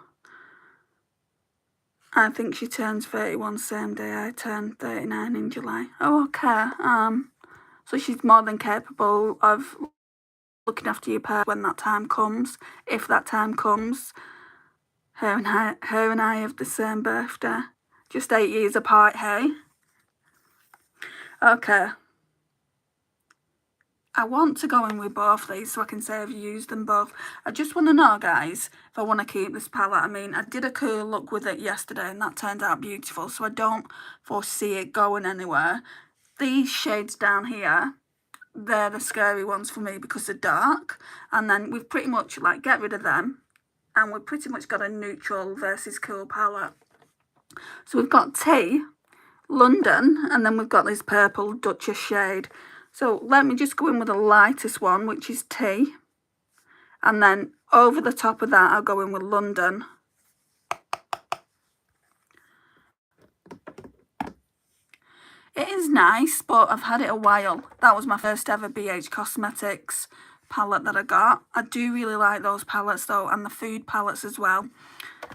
I think she turns 31 same day I turn 39 in July. Oh, okay. So she's more than capable of looking after your pet when that time comes, if that time comes. Her and I have the same birthday, just 8 years apart, hey? Okay. I want to go in with both these so I can say I've used them both. I just want to know, guys, if I want to keep this palette. I mean, I did a cool look with it yesterday and that turned out beautiful, so I don't foresee it going anywhere. These shades down here, they're the scary ones for me because they're dark. And then we've pretty much, like, get rid of them. And we've pretty much got a neutral versus cool palette. So we've got Tea, London, and then we've got this purple Duchess shade. So let me just go in with the lightest one, which is Tea. And then over the top of that, I'll go in with London. It is nice, but I've had it a while. That was my first ever BH Cosmetics palette that I got. I do really like those palettes though, and the food palettes as well,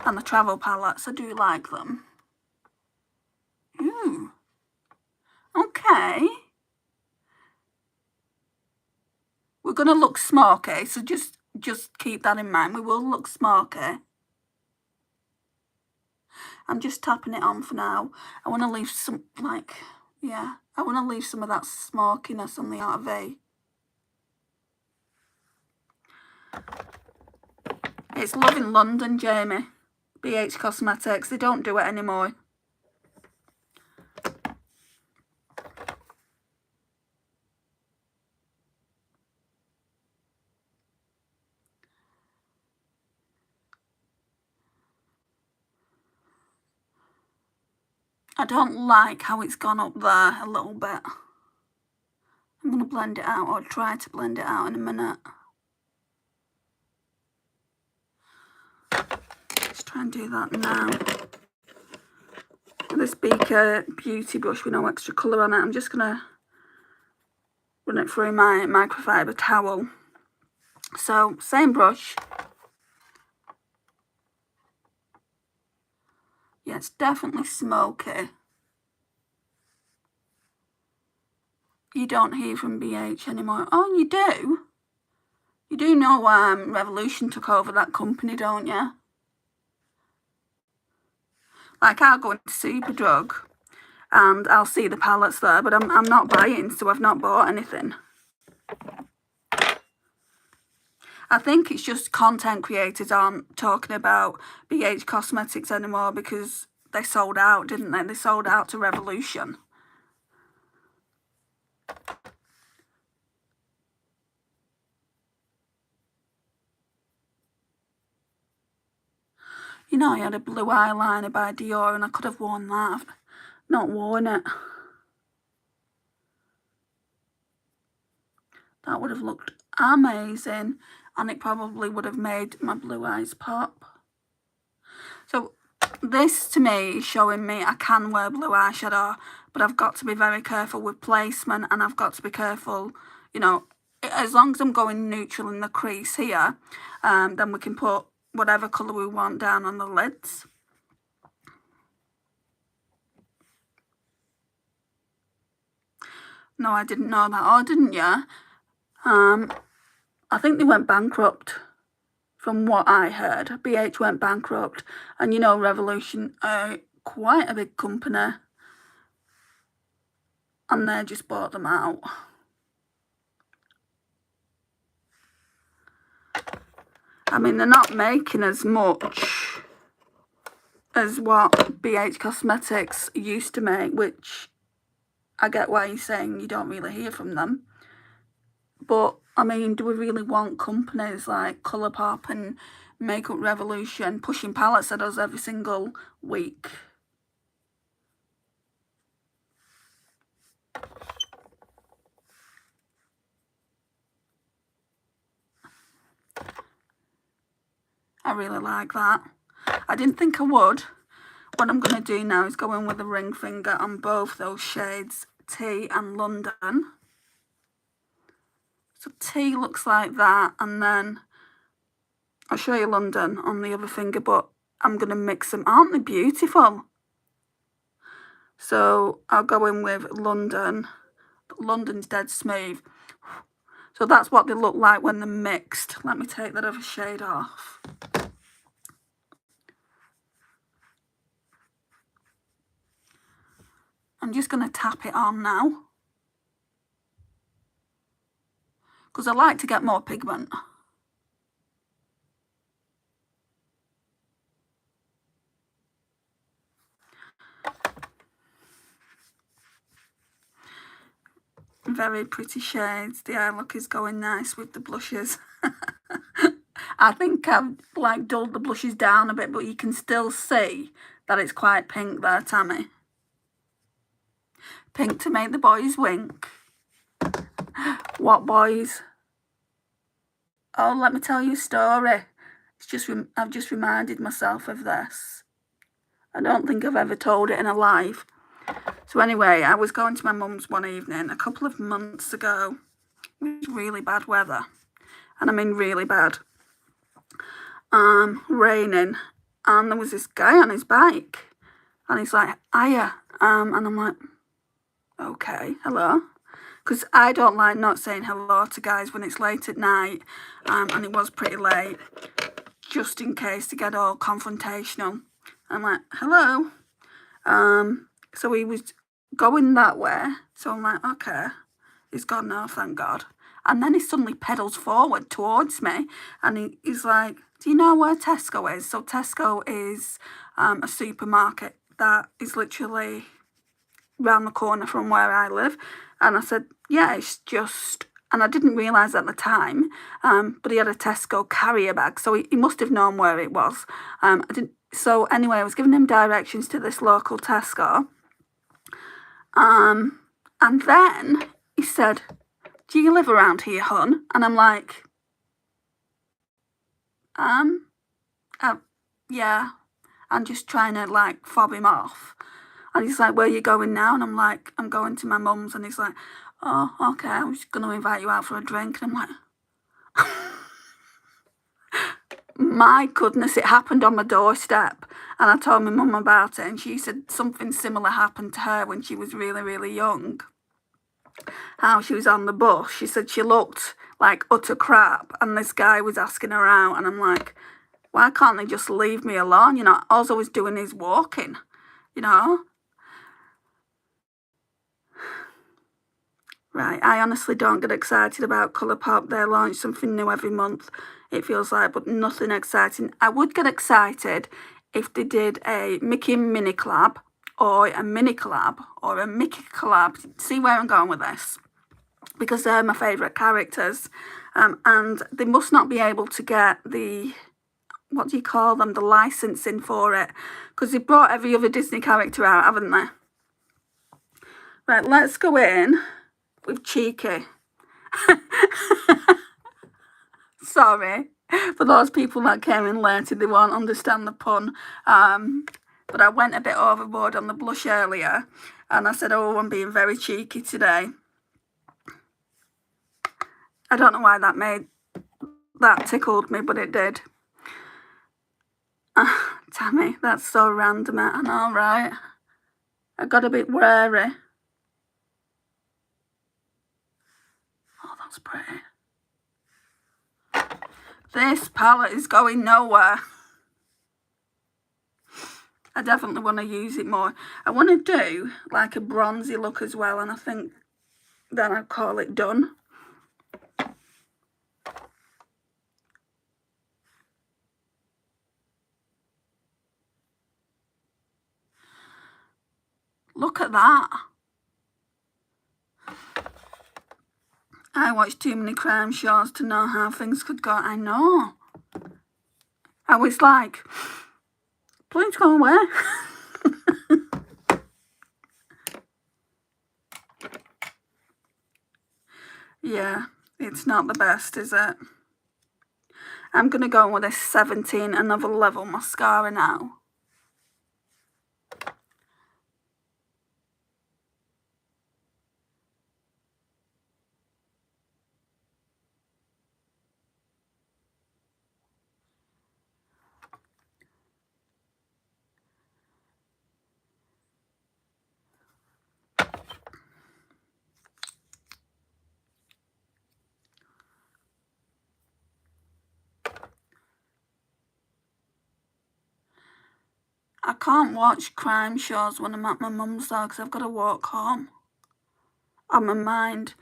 and the travel palettes. I do like them. Ooh. Okay. We're going to look smoky, so just keep that in mind. We will look smoky. I'm just tapping it on for now. I want to leave some, like, yeah, I want to leave some of that smokiness on the outer V. It's Love in London, Jamie. BH Cosmetics. They don't do it anymore. I don't like how it's gone up there a little bit. I'm going to blend it out, or try to blend it out in a minute. Let's try and do that now. With this Beaker Beauty brush with no extra colour on it, I'm just going to run it through my microfiber towel. So, same brush. Yeah, it's definitely smoky. You don't hear from BH anymore. Oh, you do? You do know Revolution took over that company, don't you? Like, I'll go into Superdrug and I'll see the palettes there, but I'm not buying, so I've not bought anything. I think it's just content creators aren't talking about BH Cosmetics anymore because they sold out, didn't they? They sold out to Revolution. You know, I had a blue eyeliner by Dior and I could have worn that. I've not worn it. That would have looked amazing, and it probably would have made my blue eyes pop. So this to me is showing me I can wear blue eyeshadow, but I've got to be very careful with placement, and I've got to be careful, you know, as long as I'm going neutral in the crease here, then we can put whatever colour we want down on the lids. No, I didn't know that. Oh, didn't you? I think they went bankrupt, from what I heard. BH went bankrupt, and you know Revolution are quite a big company, and they just bought them out. I mean, they're not making as much as what BH Cosmetics used to make, which I get why you're saying you don't really hear from them. But, I mean, do we really want companies like Colourpop and Makeup Revolution pushing palettes at us every single week? I really like that. I didn't think I would. What I'm going to do now is go in with a ring finger on both those shades, Tea and London. So Tea looks like that, and then I'll show you London on the other finger, but I'm going to mix them. Aren't they beautiful? So I'll go in with London. London's dead smooth. So that's what they look like when they're mixed. Let me take that other shade off. I'm just going to tap it on now, because I like to get more pigment. Very pretty shades. The eye look is going nice with the blushes. I think I've like dulled the blushes down a bit, but you can still see that it's quite pink there, Tammy. Pink to make the boys wink. What boys? Oh, let me tell you a story. It's just I've just reminded myself of this. I don't think I've ever told it in a live. So anyway, I was going to my mum's one evening a couple of months ago. It was really bad weather, and I mean really bad. Raining, and there was this guy on his bike, and he's like, hiya, and I'm like, okay, hello, because I don't like not saying hello to guys when it's late at night, and it was pretty late, just in case to get all confrontational. I'm like, hello. So he was going that way, so I'm like, okay, he's gone now, thank God. And then he suddenly pedals forward towards me, and he's like, do you know where Tesco is? So Tesco is a supermarket that is literally round the corner from where I live. And I said, yeah, it's just, and I didn't realise at the time, but he had a Tesco carrier bag, so he must have known where it was. So anyway, I was giving him directions to this local Tesco. And then he said, do you live around here, hon? And I'm like, yeah. I'm just trying to like fob him off. And he's like, where are you going now? And I'm like, I'm going to my mum's. And he's like, oh, okay, I was going to invite you out for a drink. And I'm like, my goodness, it happened on my doorstep. And I told my mum about it, and she said something similar happened to her when she was really, really young. How she was on the bus, she said she looked like utter crap, and this guy was asking her out, and I'm like, why can't they just leave me alone? You know, all I was doing is walking, you know. Right, I honestly don't get excited about Colourpop. They launch something new every month, it feels like, but nothing exciting. I would get excited if they did a Mickey and Minnie collab, or a Minnie collab, or a Mickey collab. See where I'm going with this? Because they're my favourite characters. And they must not be able to get the, what do you call them, the licensing for it. Because they've brought every other Disney character out, haven't they? Right, let's go in with Cheeky. Sorry for those people that came in later, they won't understand the pun. But I went a bit overboard on the blush earlier, and I said, oh, I'm being very cheeky today. I don't know why that tickled me, but it did. Tammy, that's so random, I know, right? I got a bit wary. Oh, that's pretty. This palette is going nowhere. I definitely want to use it more. I want to do like a bronzy look as well, and I think then I'd call it done. Look at that. I watched too many crime shows to know how things could go. I know. I was like, please go away. Yeah, it's not the best, is it? I'm going to go with a 17 Another Level mascara now. can't watch crime shows when I'm at my mum's though, because I've got to walk home. On my mind,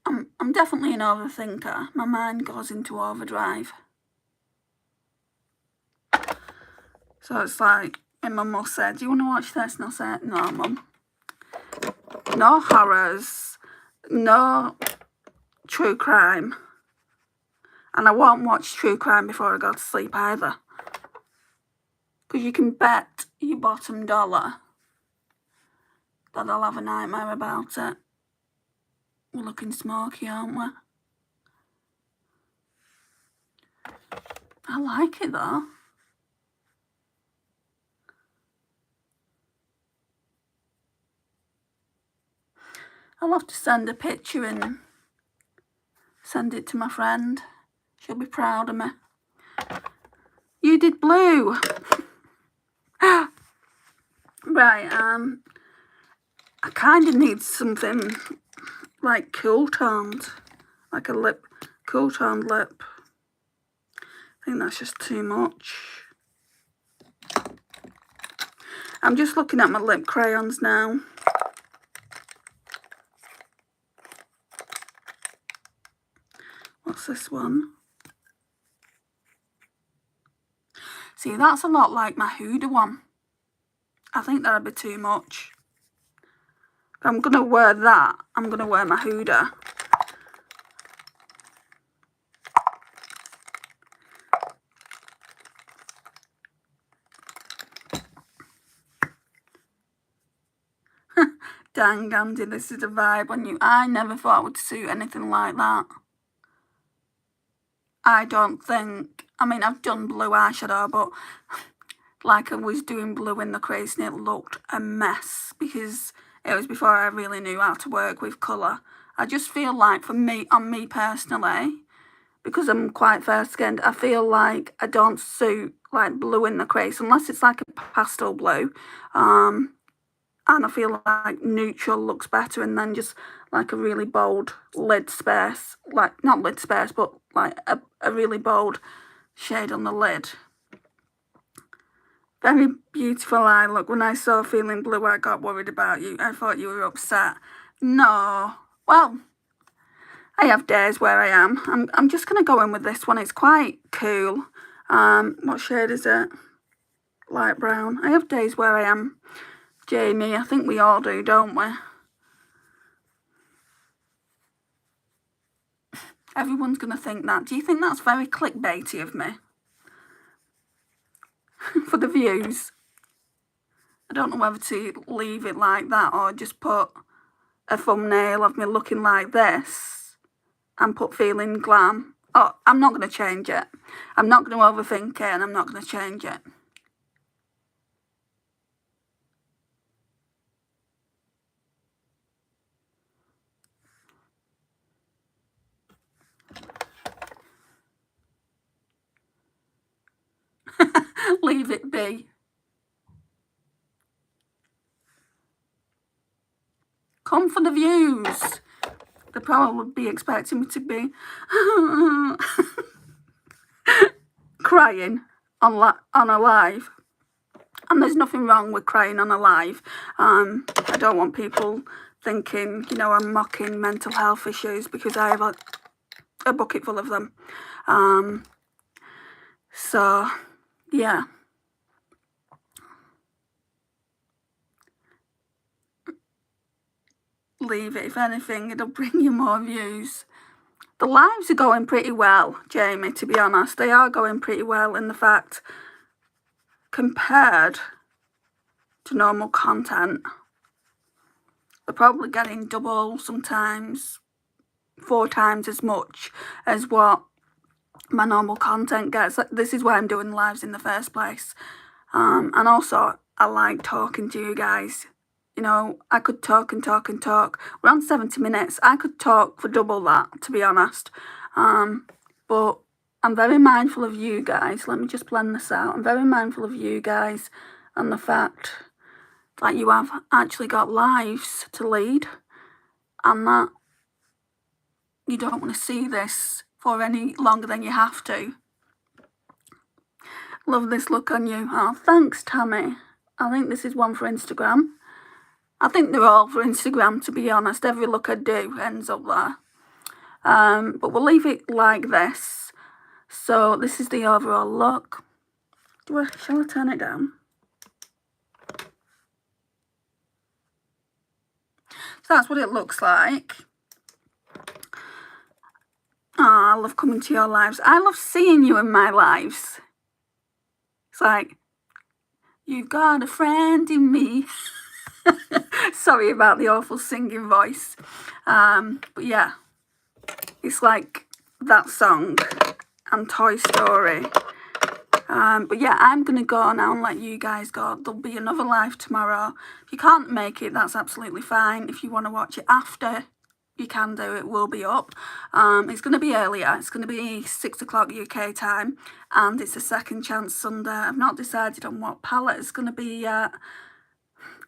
I'm definitely an overthinker. My mind goes into overdrive. So it's like, my mum will say, do you want to watch this? And I'll say, no, mum. No horrors, no true crime. And I won't watch true crime before I go to sleep either. Because you can bet your bottom dollar that I'll have a nightmare about it. We're looking smoky, aren't we? I like it though. I'll have to send a picture and send it to my friend. She'll be proud of me. You did blue. Right, I kind of need something like cool toned, like a cool toned lip. I think that's just too much. I'm just looking at my lip crayons now. What's this one? See, that's a lot like my Hydra one. I think that'd be too much. If I'm going to wear that, I'm going to wear my Hydra. Dang, Andy, this is a vibe on you. I never thought I would suit anything like that. I don't think... I mean, I've done blue eyeshadow, but like I was doing blue in the crease and it looked a mess because it was before I really knew how to work with colour. I just feel like, for me, on me personally, because I'm quite fair-skinned, I feel like I don't suit like blue in the crease unless it's like a pastel blue. And I feel like neutral looks better, and then just like a really bold lid space, like not lid space, but like a really bold shade on the lid. Very beautiful eye look. When I saw Feeling Blue, I got worried about you. I thought you were upset. No. Well, I have days where I am. I'm just going to go in with this one. It's quite cool. What shade is it? Light brown. I have days where I am Jamie. I think we all do, don't we? Everyone's going to think that. Do you think that's very clickbaity of me? For the views. I don't know whether to leave it like that or just put a thumbnail of me looking like this and put Feeling Glam. Oh, I'm not going to change it. I'm not going to overthink it, and I'm not going to change it. Leave it be. Come for the views. They'll probably be expecting me to be crying on a live. And there's nothing wrong with crying on a live. I don't want people thinking, you know, I'm mocking mental health issues, because I have a bucket full of them. So, yeah. Leave it. If anything, it'll bring you more views. The lives are going pretty well, Jamie, to be honest. They are going pretty well in the fact, compared to normal content, they're probably getting double, sometimes 4 times as much as what my normal content gets. This is why I'm doing lives in the first place. And also, I like talking to you guys. You know, I could talk and talk and talk. We're on 70 minutes. I could talk for double that, to be honest. But I'm very mindful of you guys. Let me just blend this out. I'm very mindful of you guys and the fact that you have actually got lives to lead, and that you don't want to see this for any longer than you have to. Love this look on you. Oh, thanks, Tammy. I think this is one for Instagram. I think they're all for Instagram, to be honest. Every look I do ends up there. But we'll leave it like this. So this is the overall look. Shall I turn it down? So that's what it looks like. Oh, I love coming to your lives. I love seeing you in my lives. It's like, you've got a friend in me. Sorry about the awful singing voice. But yeah, it's like that song and Toy Story. But yeah, I'm going to go now and let you guys go. There'll be another live tomorrow. If you can't make it, that's absolutely fine. If you want to watch it after, you can do. It will be up. It's going to be earlier. It's going to be 6 o'clock UK time. And it's a second chance Sunday. I've not decided on what palette it's going to be yet.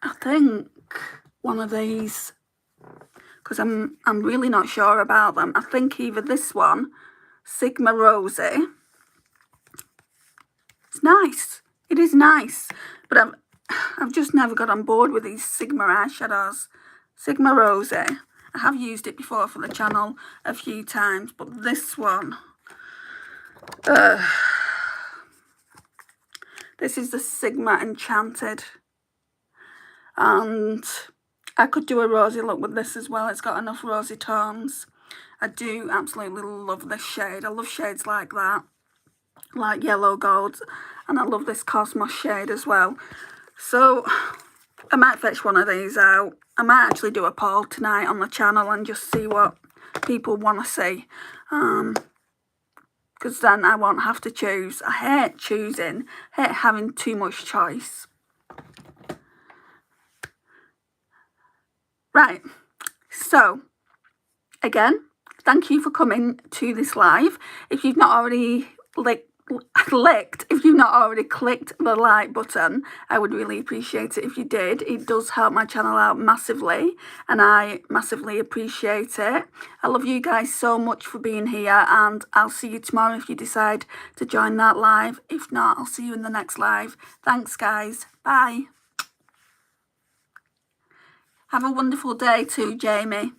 I think one of these, because I'm really not sure about them. I think either this one, Sigma Rosy. It's nice. It is nice. But I've just never got on board with these Sigma eyeshadows. Sigma Rosy. I have used it before for the channel a few times, but this one, this is the Sigma Enchanted. And I could do a rosy look with this as well. It's got enough rosy tones. I do absolutely love this shade. I love shades like that, like yellow gold. And I love this Cosmos shade as well. So I might fetch one of these out. I might actually do a poll tonight on the channel and just see what people want to see. Because then I won't have to choose. I hate choosing. I hate having too much choice. Right, so again, thank you for coming to this live. If you've not already if you've not already clicked the like button, I would really appreciate it if you did. It does help my channel out massively, and I massively appreciate it. I love you guys so much for being here, and I'll see you tomorrow if you decide to join that live. If not, I'll see you in the next live. Thanks, guys. Bye. Have a wonderful day too, Jamie.